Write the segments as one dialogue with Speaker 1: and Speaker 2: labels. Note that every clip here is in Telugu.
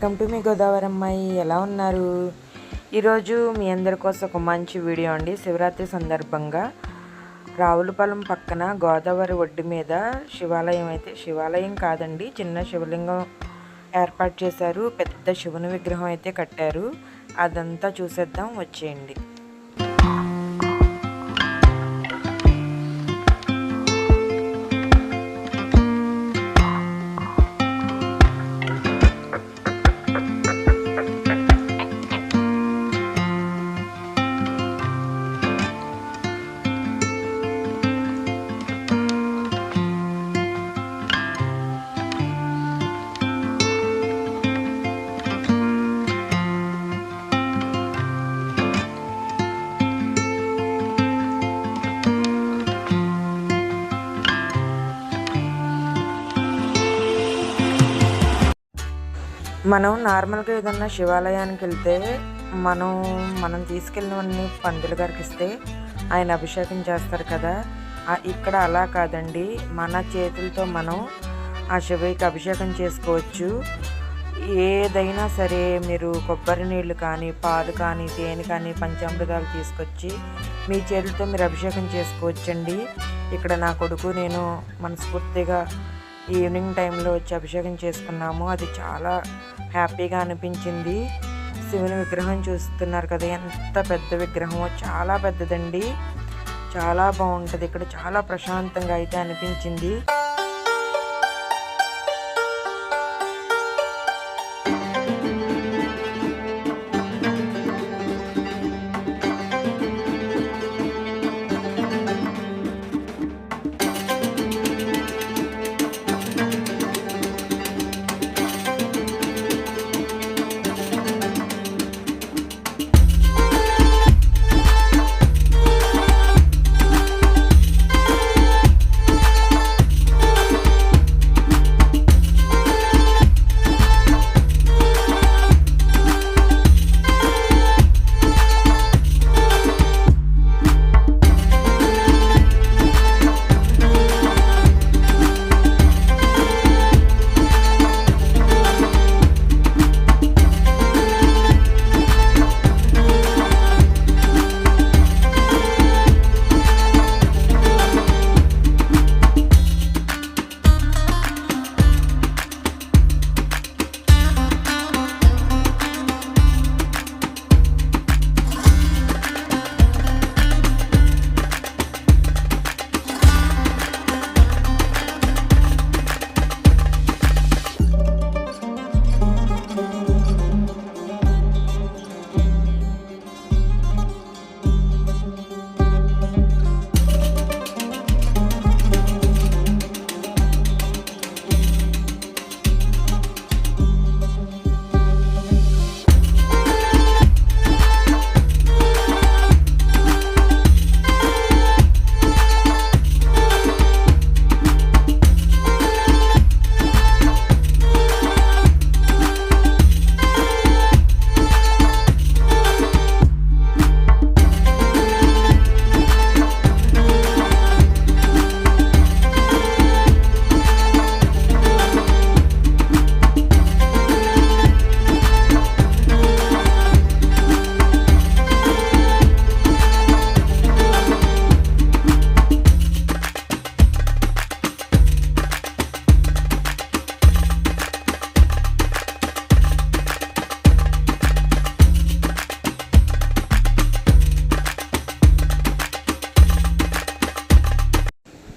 Speaker 1: వెల్కమ్ టు మీ గోదావరి అమ్మాయి. ఎలా ఉన్నారు? ఈరోజు మీ అందరి కోసం ఒక మంచి వీడియో అండి. శివరాత్రి సందర్భంగా రావులపాలెం పక్కన గోదావరి ఒడ్డు మీద శివాలయం, అయితే శివాలయం కాదండి, చిన్న శివలింగం ఏర్పాటు చేశారు. పెద్ద శివుని విగ్రహం అయితే కట్టారు. అదంతా చూసేద్దాం, వచ్చేయండి. మనం నార్మల్గా ఏదన్నా శివాలయానికి వెళ్తే మనం తీసుకెళ్ళినవన్నీ పంతులు గారికి ఇస్తే ఆయన అభిషేకం చేస్తారు కదా. ఇక్కడ అలా కాదండి, మన చేతులతో మనం ఆ శివుడికి అభిషేకం చేసుకోవచ్చు. ఏదైనా సరే, మీరు కొబ్బరి నీళ్ళు కానీ, పాలు కానీ, తేనె కానీ, పంచామృతాలు తీసుకొచ్చి మీ చేతులతో మీరు అభిషేకం చేసుకోవచ్చండి. ఇక్కడ నా కొడుకు నేను మనస్ఫూర్తిగా ఈవినింగ్ టైంలో వచ్చి అభిషేకం చేసుకున్నాము. అది చాలా హ్యాపీగా అనిపించింది. శివుని విగ్రహం చూస్తున్నారు కదా, ఎంత పెద్ద విగ్రహమో, చాలా పెద్దదండి, చాలా బాగుంటుంది. ఇక్కడ చాలా ప్రశాంతంగా అయితే అనిపించింది.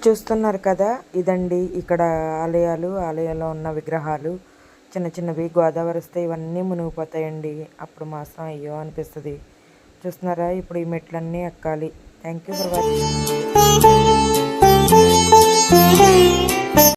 Speaker 1: చూస్తున్నారు కదా, ఇదండి ఇక్కడ ఆలయాల్లో ఉన్న విగ్రహాలు. చిన్న చిన్నవి గోదావరి వస్తే ఇవన్నీ మునిగిపోతాయండి. అప్పుడు మాత్రం అయ్యో అనిపిస్తుంది. చూస్తున్నారా, ఇప్పుడు ఈ మెట్లన్నీ ఎక్కాలి. Thank you for watching.